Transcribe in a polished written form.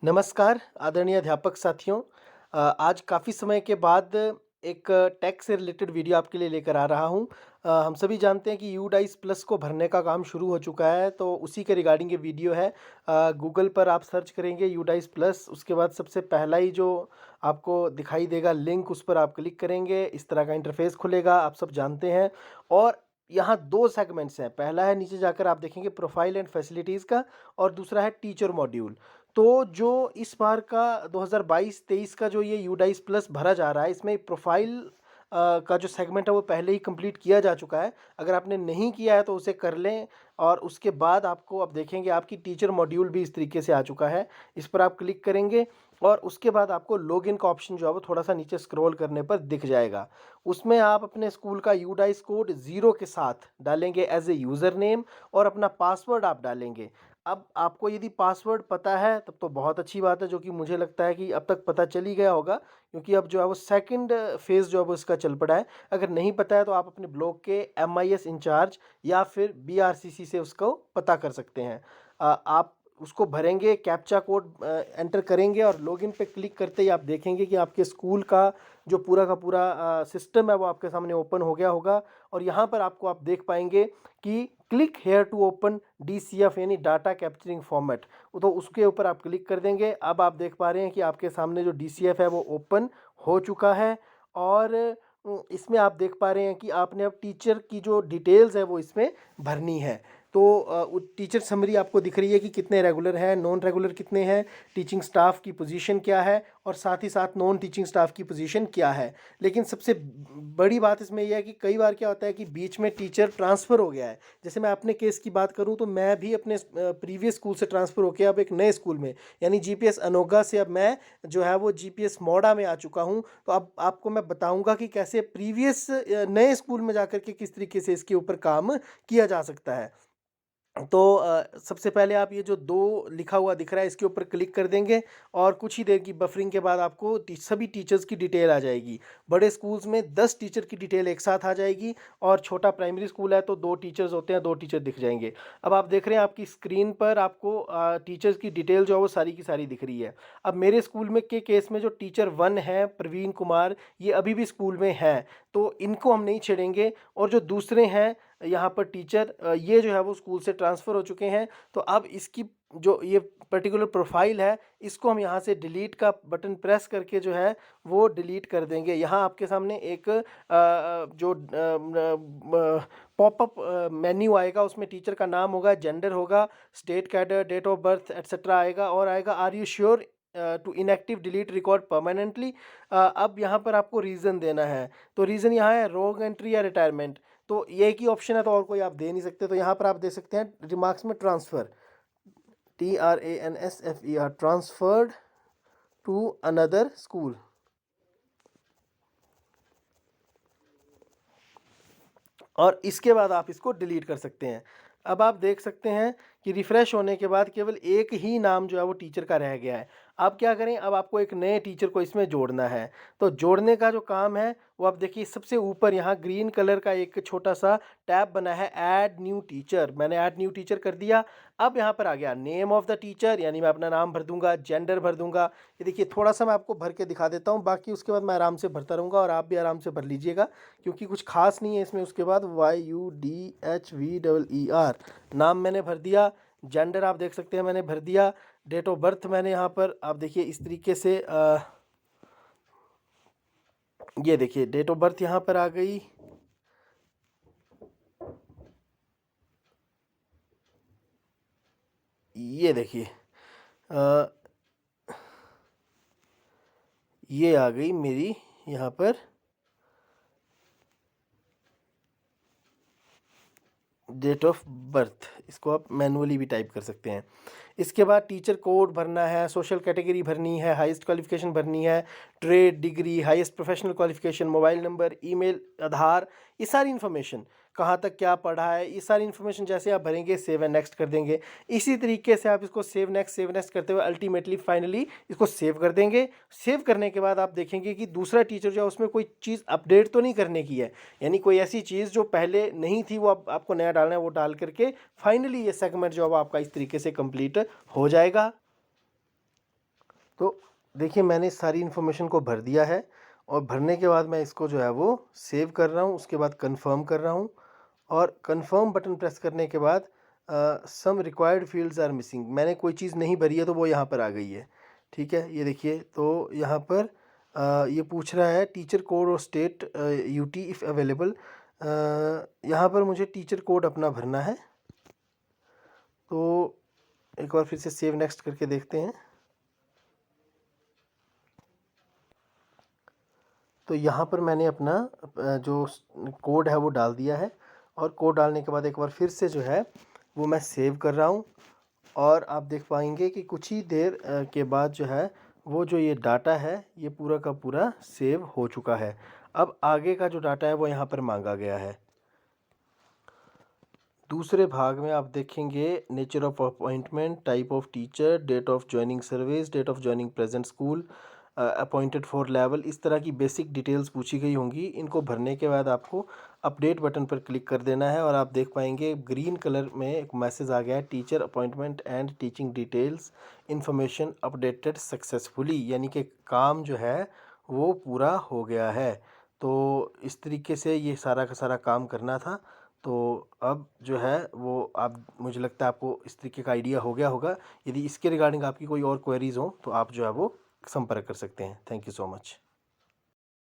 नमस्कार आदरणीय अध्यापक साथियों। आज काफ़ी समय के बाद एक टेक से रिलेटेड वीडियो आपके लिए लेकर आ रहा हूँ। हम सभी जानते हैं कि यूडाइस प्लस को भरने का काम शुरू हो चुका है, तो उसी के रिगार्डिंग ये वीडियो है। गूगल पर आप सर्च करेंगे यूडाइस प्लस, उसके बाद सबसे पहला ही जो आपको दिखाई देगा लिंक, उस पर आप क्लिक करेंगे, इस तरह का इंटरफेस खुलेगा, आप सब जानते हैं। और यहाँ दो सेगमेंट्स हैं, पहला है नीचे जाकर आप देखेंगे प्रोफाइल एंड फैसिलिटीज़ का, और दूसरा है टीचर मॉड्यूल। तो जो इस बार का 2022-23 का जो ये यूडाइस प्लस भरा जा रहा है, इसमें प्रोफाइल का जो सेगमेंट है वो पहले ही कंप्लीट किया जा चुका है। अगर आपने नहीं किया है तो उसे कर लें, और उसके बाद आपको अब देखेंगे आपकी टीचर मॉड्यूल भी इस तरीके से आ चुका है। इस पर आप क्लिक करेंगे और उसके बाद आपको लॉगिन का ऑप्शन जो है वो थोड़ा-सा नीचे स्क्रॉल करने पर दिख जाएगा। उसमें आप अपने स्कूल का यूडाइस कोड 0 के साथ डालेंगे एज़ ए यूज़र नेम, और अपना पासवर्ड आप डालेंगे। अब आपको यदि पासवर्ड पता है तब तो बहुत अच्छी बात है, जो कि मुझे लगता है कि अब तक पता चल ही गया होगा, क्योंकि अब जो है वो सेकंड फेज़ जो है वो इसका चल पड़ा है। अगर नहीं पता है तो आप अपने ब्लॉक के एमआईएस इंचार्ज या फिर बीआरसीसी से उसको पता कर सकते हैं। आप उसको भरेंगे, कैप्चा कोड एंटर करेंगे, और लॉगिन पे क्लिक करते ही आप देखेंगे कि आपके स्कूल का जो पूरा का पूरा सिस्टम है वो आपके सामने ओपन हो गया होगा। और यहाँ पर आप देख पाएंगे कि click here to open DCF यानी डाटा कैप्चरिंग फॉर्मेट, तो उसके ऊपर आप क्लिक कर देंगे। अब आप देख पा रहे हैं कि आपके सामने जो डीसीएफ है वो ओपन हो चुका है। और इसमें आप देख पा रहे हैं कि आपने अब टीचर की जो डिटेल्स है वो इसमें भरनी है। तो टीचर समरी आपको दिख रही है कि कितने रेगुलर हैं, नॉन रेगुलर कितने हैं, टीचिंग स्टाफ की पोजीशन क्या है, और साथ ही साथ नॉन टीचिंग स्टाफ की पोजीशन क्या है। लेकिन सबसे बड़ी बात इसमें यह है कि कई बार क्या होता है कि बीच में टीचर ट्रांसफ़र हो गया है। जैसे मैं अपने केस की बात करूं तो मैं भी अपने प्रीवियस स्कूल से ट्रांसफ़र होकर अब एक नए स्कूल में, यानी जीपीएस अनोगा से अब मैं जो है वो जीपीएस मोड़ा में आ चुका हूं। तो अब आपको मैं बताऊंगा कि कैसे प्रीवियस नए स्कूल में जाकर के किस तरीके से इसके ऊपर काम किया जा सकता है। तो सबसे पहले आप ये जो 2 लिखा हुआ दिख रहा है इसके ऊपर क्लिक कर देंगे, और कुछ ही देर की बफरिंग के बाद आपको सभी टीचर्स की डिटेल आ जाएगी। बड़े स्कूल्स में 10 टीचर की डिटेल एक साथ आ जाएगी, और छोटा प्राइमरी स्कूल है तो 2 टीचर्स होते हैं, 2 टीचर दिख जाएंगे। अब आप देख रहे हैं आपकी स्क्रीन पर आपको टीचर्स की डिटेल जो है वो सारी की सारी दिख रही है। अब मेरे स्कूल में के केस में जो टीचर 1 है प्रवीण कुमार, ये अभी भी स्कूल में हैं, तो इनको हम नहीं छेड़ेंगे। और जो दूसरे हैं यहाँ पर टीचर, ये जो है वो स्कूल से ट्रांसफ़र हो चुके हैं। तो अब इसकी जो ये पर्टिकुलर प्रोफाइल है, इसको हम यहाँ से डिलीट का बटन प्रेस करके जो है वो डिलीट कर देंगे। यहाँ आपके सामने एक जो पॉपअप मेन्यू आएगा, उसमें टीचर का नाम होगा, जेंडर होगा, state cadre, date of birth etcetera आएगा, और आएगा are you sure to inactive delete record permanently. अब यहाँ पर आपको रीज़न देना है, तो रीज़न यहाँ है रोग एंट्री या रिटायरमेंट। तो ये एक ही ऑप्शन है, तो और कोई आप दे नहीं सकते। तो यहाँ पर आप दे सकते हैं रिमार्क्स में transfer, TRANSFER, transferred to another school. और इसके बाद आप इसको डिलीट कर सकते हैं। अब आप देख सकते हैं कि रिफ़्रेश होने के बाद केवल एक ही नाम जो है वो टीचर का रह गया है। अब क्या करें, अब आपको एक नए टीचर को इसमें जोड़ना है। तो जोड़ने का जो काम है वो आप देखिए सबसे ऊपर यहाँ ग्रीन कलर का एक छोटा-सा टैब बना है, ऐड न्यू टीचर। मैंने ऐड न्यू टीचर कर दिया। अब यहाँ पर आ गया नेम ऑफ़ द टीचर, यानी मैं अपना नाम भर दूँगा, जेंडर भर दूँगा। ये देखिए थोड़ा-सा मैं आपको भर के दिखा देता हूँ, बाकी उसके बाद मैं आराम से भरता रहूँगा, और आप भी आराम से भर लीजिएगा, क्योंकि कुछ ख़ास नहीं है इसमें। उसके बाद YUDHVER नाम मैंने भर दिया, जेंडर आप देख सकते हैं मैंने भर दिया, डेट ऑफ बर्थ मैंने यहाँ पर आप देखिए इस तरीके से ये देखिए डेट ऑफ बर्थ यहाँ पर आ गई। ये देखिए ये आ गई मेरी यहाँ पर डेट ऑफ बर्थ। इसको आप मैनुअली भी टाइप कर सकते हैं। इसके बाद टीचर कोड भरना है, सोशल कैटेगरी भरनी है, हाईएस्ट क्वालिफिकेशन भरनी है, trade, degree, highest professional qualification, mobile number, email, Aadhaar, ये सारी इन्फॉर्मेशन, कहाँ तक क्या पढ़ा है, ये सारी इन्फॉर्मेशन जैसे आप भरेंगे सेव एंड नेक्स्ट कर देंगे। इसी तरीके से आप इसको सेव नेक्स्ट करते हुए अल्टीमेटली फाइनली इसको सेव कर देंगे। सेव करने के बाद आप देखेंगे कि दूसरा टीचर जो है उसमें कोई चीज़ अपडेट तो नहीं करने की है, यानी कोई ऐसी चीज़ जो पहले नहीं थी वो अब आपको नया डालना है, वो डाल करके फाइनली ये सेगमेंट जो है वो आपका इस तरीके से कंप्लीट हो जाएगा। तो देखिए मैंने सारी इन्फॉर्मेशन को भर दिया है और भरने के बाद मैं इसको जो है वो सेव कर रहा हूँ, उसके बाद कंफर्म कर रहा हूँ और कंफर्म बटन प्रेस करने के बाद सम रिक्वायर्ड फील्ड्स आर मिसिंग, मैंने कोई चीज़ नहीं भरी है तो वो यहाँ पर आ गई है। ठीक है, ये देखिए तो यहाँ पर ये पूछ रहा है टीचर कोड और स्टेट यूटी इफ़ अवेलेबल। यहाँ पर मुझे टीचर कोड अपना भरना है, तो एक बार फिर से सेव नेक्स्ट करके देखते हैं। तो यहाँ पर मैंने अपना जो कोड है वो डाल दिया है और कोड डालने के बाद एक बार फिर से जो है वो मैं सेव कर रहा हूँ और आप देख पाएंगे कि कुछ ही देर के बाद जो है वो जो ये डाटा है ये पूरा का पूरा सेव हो चुका है। अब आगे का जो डाटा है वो यहाँ पर मांगा गया है। दूसरे भाग में आप देखेंगे nature of appointment, type of teacher, date of joining service, date of joining present school, appointed for level, इस तरह की बेसिक डिटेल्स पूछी गई होंगी। इनको भरने के बाद आपको अपडेट बटन पर क्लिक कर देना है और आप देख पाएंगे ग्रीन कलर में एक मैसेज आ गया है, teacher appointment and teaching details information updated successfully, यानी कि काम जो है वो पूरा हो गया है। तो इस तरीके से ये सारा का सारा काम करना था। तो अब जो है वो आप, मुझे लगता है आपको इस तरीके का आइडिया हो गया होगा। यदि इसके रिगार्डिंग आपकी कोई और क्वेरीज़ हो तो आप जो है वो संपर्क कर सकते हैं। Thank you so much.